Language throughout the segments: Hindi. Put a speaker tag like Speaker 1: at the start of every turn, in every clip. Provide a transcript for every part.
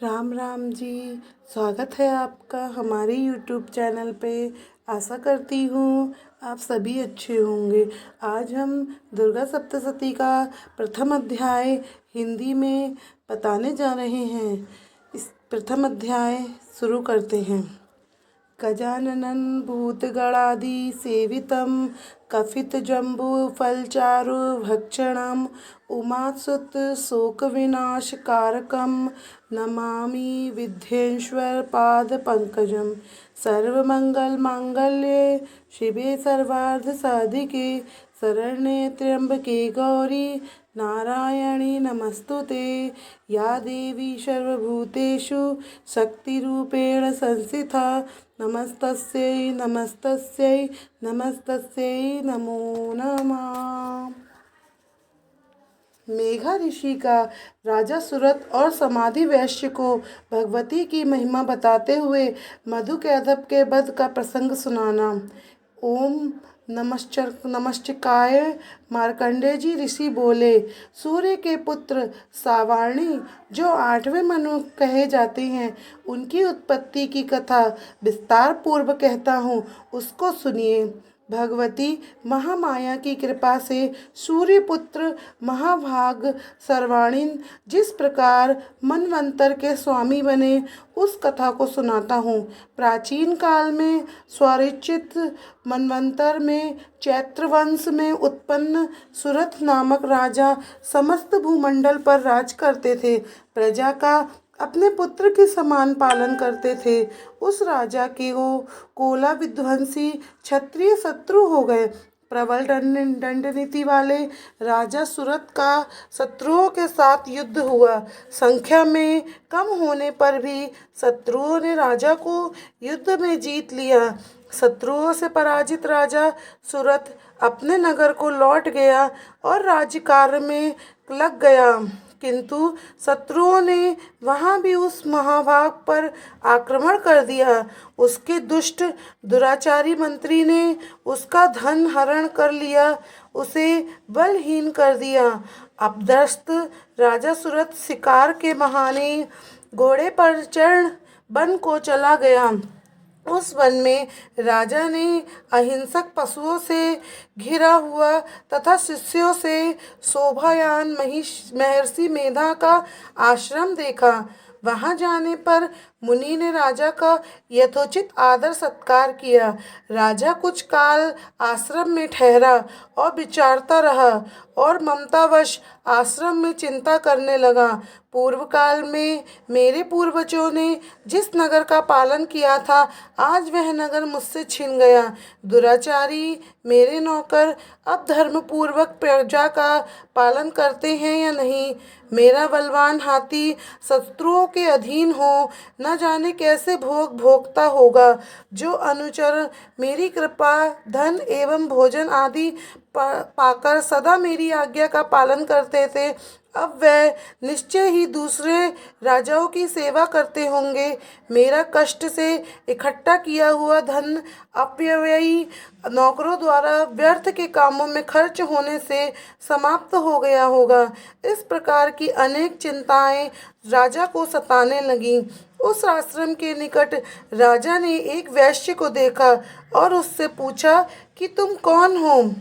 Speaker 1: राम राम जी। स्वागत है आपका हमारे यूट्यूब चैनल पे। आशा करती हूँ आप सभी अच्छे होंगे। आज हम दुर्गा सप्तशती का प्रथम अध्याय हिंदी में बताने जा रहे हैं। इस प्रथम अध्याय शुरू करते हैं। गजाननं भूतगणाधिसेवितं कपितजम्बूफलचारुभक्षणम् उमासुतशोकविनाशकारकं नमामि विघ्नेश्वरपादपङ्कजं। सर्वमङ्गलमाङ्गल्ये शिवे सर्वार्धसाधिके शरण्ये त्र्यम्बके गौरी नारायणी नमस्तुते। या देवी सर्वभूतेषु शक्तिरूपेण संस्थिता नमस्तस्यै नमस्तस्यै नमस्तस्यै नमो नमः। मेघा ऋषि का राजा सुरत और समाधि वैश्य को भगवती की महिमा बताते हुए मधुकैटभ के वध का प्रसंग सुनाना। ओम नमश्चिकाय। मार्कंडेय जी ऋषि बोले, सूर्य के पुत्र सावर्णी जो 8वें मनु कहे जाते हैं, उनकी उत्पत्ति की कथा विस्तार पूर्व कहता हूँ, उसको सुनिए। भगवती महामाया की कृपा से सूर्यपुत्र महाभाग सर्वाणिन जिस प्रकार मनवंतर के स्वामी बने, उस कथा को सुनाता हूँ। प्राचीन काल में स्वरिचित मनवंतर में चैत्र वंश में उत्पन्न सुरथ नामक राजा समस्त भूमंडल पर राज करते थे। प्रजा का अपने पुत्र के समान पालन करते थे। उस राजा के कोला विध्वंसी क्षत्रिय शत्रु हो गए। प्रबल दंड नीति वाले राजा सुरत का शत्रुओं के साथ युद्ध हुआ। संख्या में कम होने पर भी शत्रुओं ने राजा को युद्ध में जीत लिया। शत्रुओं से पराजित राजा सुरत अपने नगर को लौट गया और राज्य कार्य में लग गया, किंतु शत्रुओं ने वहां भी उस महाभाग पर आक्रमण कर दिया। उसके दुष्ट दुराचारी मंत्री ने उसका धन हरण कर लिया, उसे बलहीन कर दिया। अपदस्थ राजा सुरत शिकार के बहाने घोड़े पर चढ़ वन को चला गया। उस वन में राजा ने अहिंसक पशुओं से घिरा हुआ तथा शिष्यों से शोभायान महर्षि मेधा का आश्रम देखा। वहां जाने पर मुनि ने राजा का यथोचित आदर सत्कार किया। राजा कुछ काल आश्रम में ठहरा और विचारता रहा और ममतावश आश्रम में चिंता करने लगा। पूर्व काल में मेरे पूर्वजों ने जिस नगर का पालन किया था, आज वह नगर मुझसे छिन गया। दुराचारी मेरे नौकर अब धर्म पूर्वक प्रजा का पालन करते हैं या नहीं। मेरा बलवान हाथी शत्रुओं के अधीन हो, न जाने कैसे भोग भोगता होगा। जो अनुचर मेरी कृपा धन एवं भोजन आदि पाकर सदा मेरी आज्ञा का पालन करते थे, अब वह निश्चय ही दूसरे राजाओं की सेवा करते होंगे। मेरा कष्ट से इकट्ठा किया हुआ धन अपव्ययी नौकरों द्वारा व्यर्थ के कामों में खर्च होने से समाप्त हो गया होगा। इस प्रकार की अनेक चिंताएं राजा को सताने लगीं। उस आश्रम के निकट राजा ने एक वैश्य को देखा और उससे पूछा कि तुम कौन हो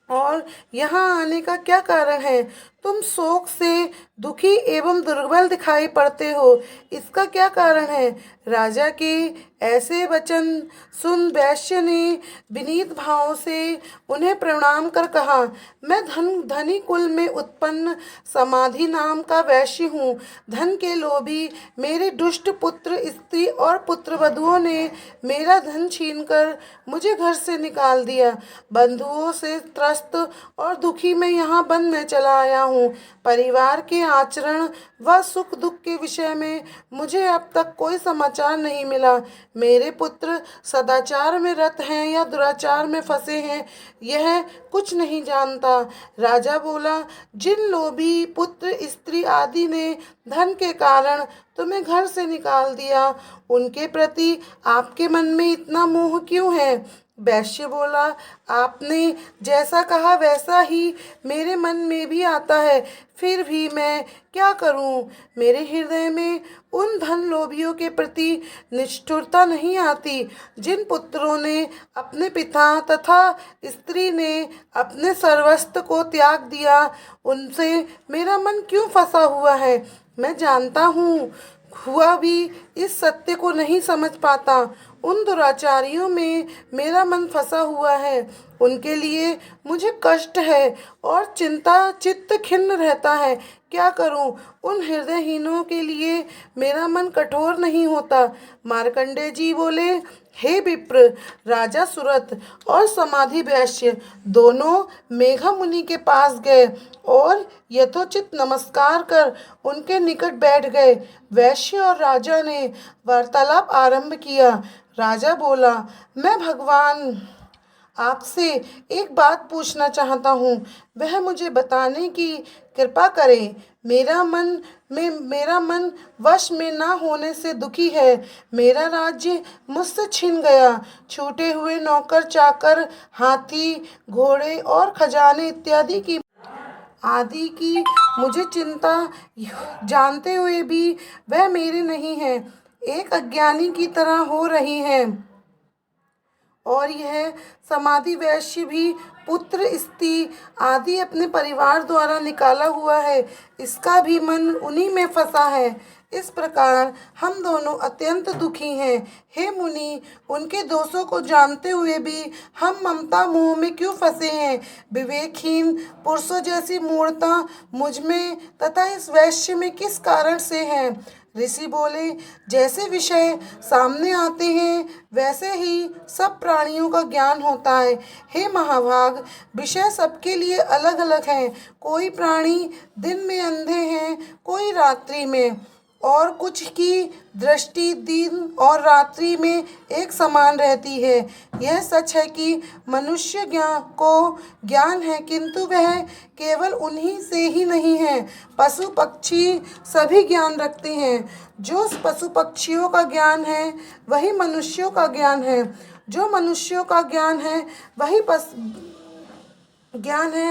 Speaker 1: और यहाँ आने का क्या कारण है। तुम शोक से दुखी एवं दुर्बल दिखाई पड़ते हो, इसका क्या कारण है। राजा के ऐसे वचन सुन वैश्य ने विनीत भाव से उन्हें प्रणाम कर कहा, मैं धनी कुल में उत्पन्न समाधि नाम का वैश्य हूँ। धन के लोभी मेरे दुष्ट पुत्र स्त्री और पुत्रवधुओं ने मेरा धन छीनकर मुझे घर से निकाल दिया। बंधुओं से त्रस्त और दुखी मैं यहाँ वन में चला आया हूँ। परिवार के आचरण व सुख दुख के विषय में मुझे अब तक कोई समाचार नहीं मिला। मेरे पुत्र सदाचार में रत हैं या दुराचार में फंसे हैं, यह कुछ नहीं जानता। राजा बोला, जिन लोभी पुत्र स्त्री आदि ने धन के कारण तुम्हें घर से निकाल दिया, उनके प्रति आपके मन में इतना मोह क्यों है। वैश्य बोला, आपने जैसा कहा वैसा ही मेरे मन में भी आता है, फिर भी मैं क्या करूं? मेरे हृदय में उन धन लोभियों के प्रति निष्ठुरता नहीं आती जिन पुत्रों ने अपने पिता तथा स्त्री ने अपने सर्वस्व को त्याग दिया। उनसे मेरा मन क्यों फंसा हुआ है? मैं जानता हूँ, हुआ भी इस सत्य को नहीं समझ पाता। उन दुराचारियों में मेरा मन फंसा हुआ है, उनके लिए मुझे कष्ट है और चित्त खिन्न रहता है। क्या करूं? उन हृदयहीनों के लिए मेरा मन कठोर नहीं होता। मार्कंडेय जी बोले, हे विप्र, राजा सुरथ और समाधि वैश्य दोनों मेघा मुनि के पास गए और यथोचित नमस्कार कर उनके निकट बैठ गए। वैश्य और राजा ने वार्तालाप आरंभ किया। राजा बोला, मैं भगवान आपसे एक बात पूछना चाहता हूँ, वह मुझे बताने की कृपा करें। मेरा मन वश में ना होने से दुखी है। मेरा राज्य मुझसे छिन गया। छूटे हुए नौकर चाकर, हाथी घोड़े और खजाने इत्यादि की मुझे चिंता, जानते हुए भी वह मेरे नहीं है, एक अज्ञानी की तरह हो रही है। और यह समाधि वैश्य भी पुत्र स्त्री आदि अपने परिवार द्वारा निकाला हुआ है, इसका भी मन उन्हीं में फंसा है। इस प्रकार हम दोनों अत्यंत दुखी हैं। हे मुनि, उनके दोषों को जानते हुए भी हम ममता मोह में क्यों फंसे हैं? विवेकहीन पुरुषों जैसी मूढ़ता मुझ में तथा इस वैश्य में किस कारण से है? ऋषि बोले, जैसे विषय सामने आते हैं वैसे ही सब प्राणियों का ज्ञान होता है। हे महाभाग, विषय सबके लिए अलग अलग हैं। कोई प्राणी दिन में अंधे हैं, कोई रात्रि में, और कुछ की दृष्टि दिन और रात्रि में एक समान रहती है। यह सच है कि मनुष्य को ज्ञान है, किंतु वह केवल उन्हीं से ही नहीं है। पशु पक्षी सभी ज्ञान रखते हैं। जो पशु पक्षियों का ज्ञान है वही मनुष्यों का ज्ञान है। जो मनुष्यों का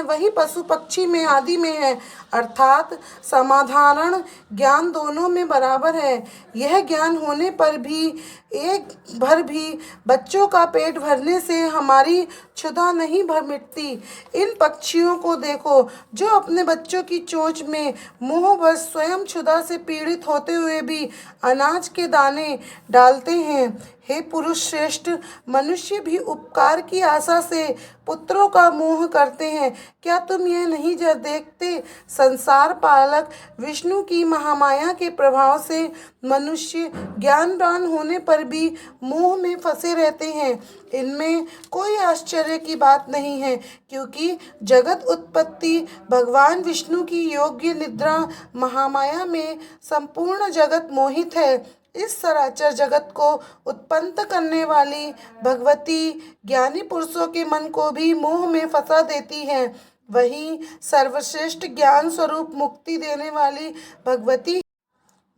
Speaker 1: वही पशु पक्षी में आदि में है, अर्थात समाधारण ज्ञान दोनों में बराबर है। यह ज्ञान होने पर भी एक भर भी बच्चों का पेट भरने से हमारी क्षुधा नहीं भर मिटती। इन पक्षियों को देखो, जो अपने बच्चों की चोंच में मोहवश स्वयं क्षुधा से पीड़ित होते हुए भी अनाज के दाने डालते हैं। हे पुरुष श्रेष्ठ, मनुष्य भी उपकार की आशा से पुत्रों का मोह करते हैं। क्या तुम यह नहीं देखते? संसार पालक विष्णु की महामाया के प्रभाव से मनुष्य ज्ञानवान होने पर भी मोह में फंसे रहते हैं। इनमें कोई आश्चर्य की बात नहीं है, क्योंकि जगत उत्पत्ति भगवान विष्णु की योग्य निद्रा महामाया में संपूर्ण जगत मोहित है। इस सराचर जगत को उत्पन्न करने वाली भगवती ज्ञानी पुरुषों के मन को भी मोह में फंसा देती है। वही सर्वश्रेष्ठ ज्ञान स्वरूप मुक्ति देने वाली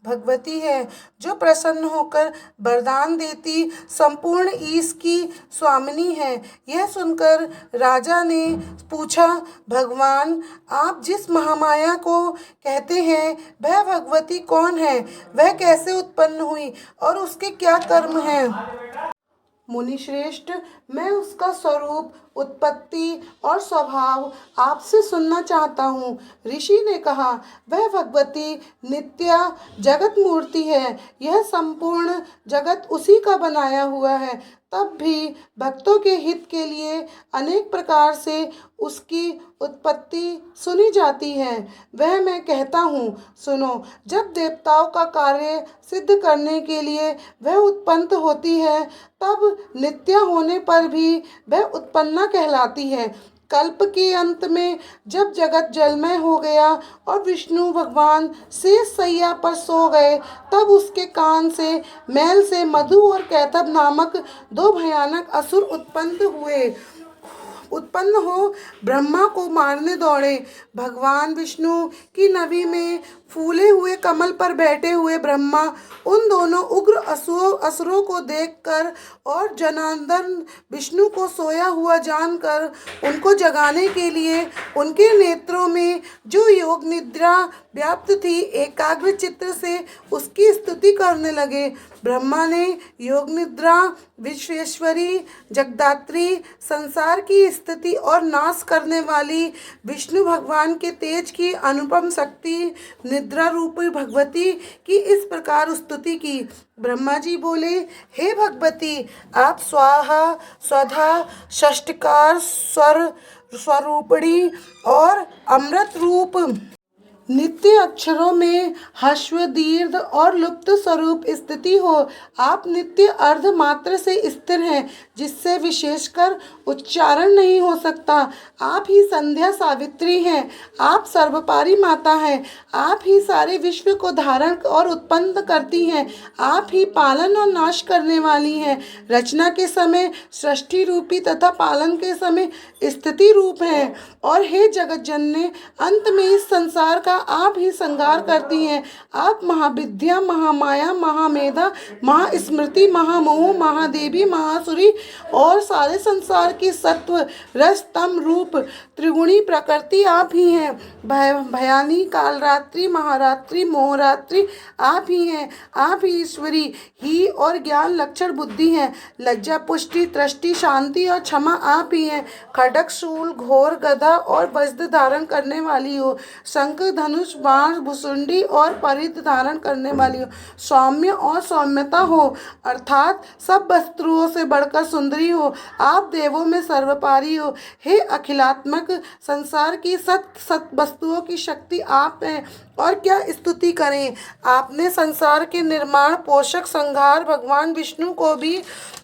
Speaker 1: भगवती है, जो प्रसन्न होकर वरदान देती संपूर्ण ईश की स्वामिनी है। यह सुनकर राजा ने पूछा, भगवान, आप जिस महामाया को कहते हैं वह भगवती कौन है? वह कैसे उत्पन्न हुई और उसके क्या कर्म हैं? मुनि श्रेष्ठ, मैं उसका स्वरूप, उत्पत्ति और स्वभाव आपसे सुनना चाहता हूँ। ऋषि ने कहा, वह भगवती नित्या जगत मूर्ति है। यह संपूर्ण जगत उसी का बनाया हुआ है। तब भी भक्तों के हित के लिए अनेक प्रकार से उसकी उत्पत्ति सुनी जाती है। वह मैं कहता हूँ, सुनो। जब देवताओं का कार्य सिद्ध करने के लिए वह उत्पन्न होती है, तब नित्य होने पर भी वह उत्पन्ना कहलाती है। कल्प के अंत में जब जगत जलमय हो गया और विष्णु भगवान शेष शैया पर सो गए, तब उसके कान से मैल से मधु और कैटभ नामक दो भयानक असुर उत्पन्न हो ब्रह्मा को मारने दौड़े। भगवान विष्णु की नभि में फूले हुए कमल पर बैठे हुए ब्रह्मा उन दोनों उग्र असुरों को देखकर और जनार्दन विष्णु को सोया हुआ जानकर उनको जगाने के लिए उनके नेत्रों में जो योग निद्रा व्याप्त थी एकाग्र चित्त से उसकी स्तुति करने लगे। ब्रह्मा ने योग निद्रा, विश्वेश्वरी, जगदात्री, संसार की स्थिति और नाश करने वाली विष्णु भगवान के तेज की अनुपम शक्ति निद्रा रूपी भगवती की इस प्रकार स्तुति की। ब्रह्मा जी बोले, हे भगवती, आप स्वाहा, स्वधा, षष्ठकार, स्वरूपिणी और अमृत रूप नित्य अक्षरों में ह्रस्व, दीर्घ और लुप्त स्वरूप स्थिति हो। आप नित्य अर्ध मात्र से स्थिर हैं जिससे विशेषकर उच्चारण नहीं हो सकता। आप ही संध्या सावित्री हैं। आप सर्वपारी माता हैं। आप ही सारे विश्व को धारण और उत्पन्न करती हैं। आप ही पालन और नाश करने वाली हैं। रचना के समय सृष्टि रूपी तथा पालन के समय स्थिति रूप हैं। और हे जगत जननी, अंत में इस संसार का आप ही संहार करती हैं। आप महाविद्या, महामाया, महामेधा, महास्मृति, महामोह, महादेवी, महासुरी और सारे संसार की सत्व, रस, तम, रूप, त्रिगुणी प्रकृति आप ही हैं। भयानी, कालरात्रि, महारात्रि, मोहरात्रि आप ही हैं। आप ही ईश्वरी ही और ज्ञान, लक्षण, बुद्धि हैं। लज्जा, पुष्टि, तृष्टि, शांति और क्षमा आप ही हैं। खड्ग, शूल, घोर, गदा और वज्र धारण करने वाली हो। शंख, धनुष, बाण, भुसुंडी और परिध धारण करने वाली हो। सौम्य और सौम्यता हो, अर्थात सब वस्तुओं से बढ़कर सुंदरी हो। आप देवों में सर्वपारी हो। हे अखिलात्मक, संसार की सत वस्तुओं की शक्ति आप हैं। और क्या स्तुति करें। आपने संसार के निर्माण, पोषक, संहार भगवान विष्णु को भी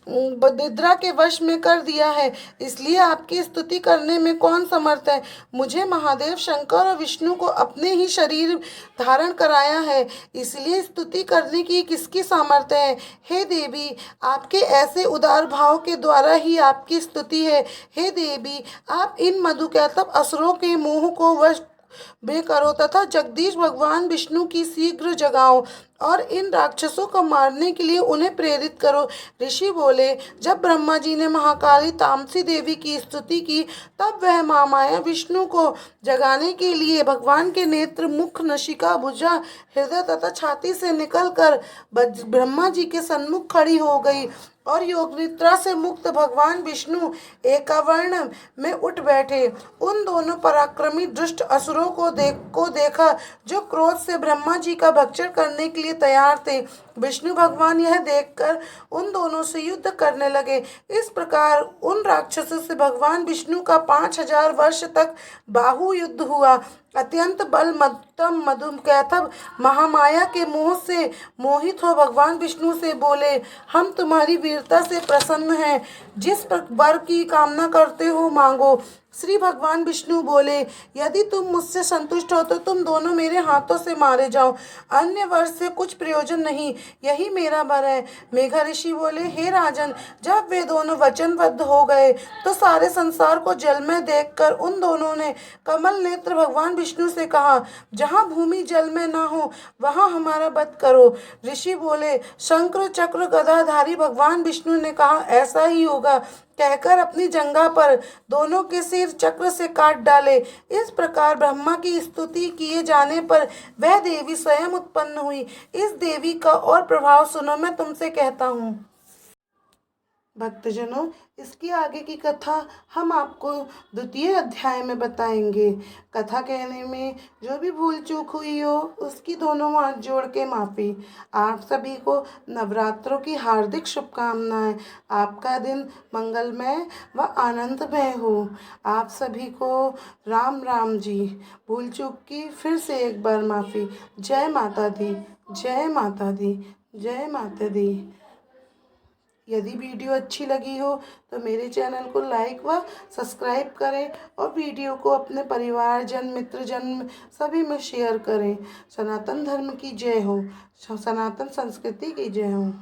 Speaker 1: निद्रा के वश में कर दिया है। इसलिए आपकी स्तुति करने में कौन समर्थ है। मुझे महादेव, शंकर और विष्णु को अपने ही शरीर धारण कराया है, इसलिए स्तुति करने की किसकी सामर्थ्य है। हे देवी, आपके ऐसे उदार भाव के द्वारा ही आपकी स्तुति है। हे देवी, आप इन मधुकैटभ असुरों के मोह को वश में करो तथा जगदीश भगवान विष्णु की शीघ्र जगाओ और इन राक्षसों को मारने के लिए उन्हें प्रेरित करो। ऋषि बोले, जब ब्रह्मा जी ने महाकाली तामसी देवी की स्तुति की तब वह महामाया विष्णु को जगाने के लिए भगवान के नेत्र, मुख, नशिका, भुजा, हृदय तथा छाती से निकलकर ब्रह्मा जी के सन्मुख खड़ी हो गई और योग निद्रा से मुक्त भगवान विष्णु एकावर्ण में उठ बैठे। उन दोनों पराक्रमी दुष्ट असुरों को देखा जो क्रोध से ब्रह्मा जी का भक्षण करने के लिए तैयार थे। विष्णु भगवान यह देखकर उन दोनों से युद्ध करने लगे। इस प्रकार उन राक्षसों से भगवान विष्णु का 5000 वर्ष तक बाहु युद्ध हुआ। अत्यंत बलमत्तम मधुकैटभ महामाया के मोह से मोहित हो भगवान विष्णु से बोले, हम तुम्हारी वीरता से प्रसन्न हैं। जिस वर की कामना करते हो मांगो। श्री भगवान विष्णु बोले, यदि तुम मुझसे संतुष्ट हो तो तुम दोनों मेरे हाथों से मारे जाओ। अन्य वर से कुछ प्रयोजन नहीं, यही मेरा वर है। मेघा ऋषि बोले, हे राजन, जब वे दोनों वचनबद्ध हो गए तो सारे संसार को जल में देखकर उन दोनों ने कमल नेत्र भगवान विष्णु से कहा, जहाँ भूमि जल में ना हो वहाँ हमारा वध करो। ऋषि बोले, शंकर, चक्र, गदाधारी भगवान विष्णु ने कहा, ऐसा ही होगा। कहकर अपनी जंघा पर दोनों के सिर चक्र से काट डाले। इस प्रकार ब्रह्मा की स्तुति किए जाने पर वह देवी स्वयं उत्पन्न हुई। इस देवी का और प्रभाव सुनो, मैं तुमसे कहता हूँ। भक्तजनों, इसकी आगे की कथा हम आपको द्वितीय अध्याय में बताएंगे। कथा कहने में जो भी भूल चूक हुई हो उसकी दोनों हाथ जोड़ के माफ़ी। आप सभी को नवरात्रों की हार्दिक शुभकामनाएं। आपका दिन मंगलमय व आनंदमय हो। आप सभी को राम राम जी। भूल चूक की फिर से एक बार माफ़ी। जय माता दी, जय माता दी, जय माता दी। यदि वीडियो अच्छी लगी हो तो मेरे चैनल को लाइक व सब्सक्राइब करें और वीडियो को अपने परिवारजन, मित्रजन सभी में शेयर करें। सनातन धर्म की जय हो। सनातन संस्कृति की जय हो।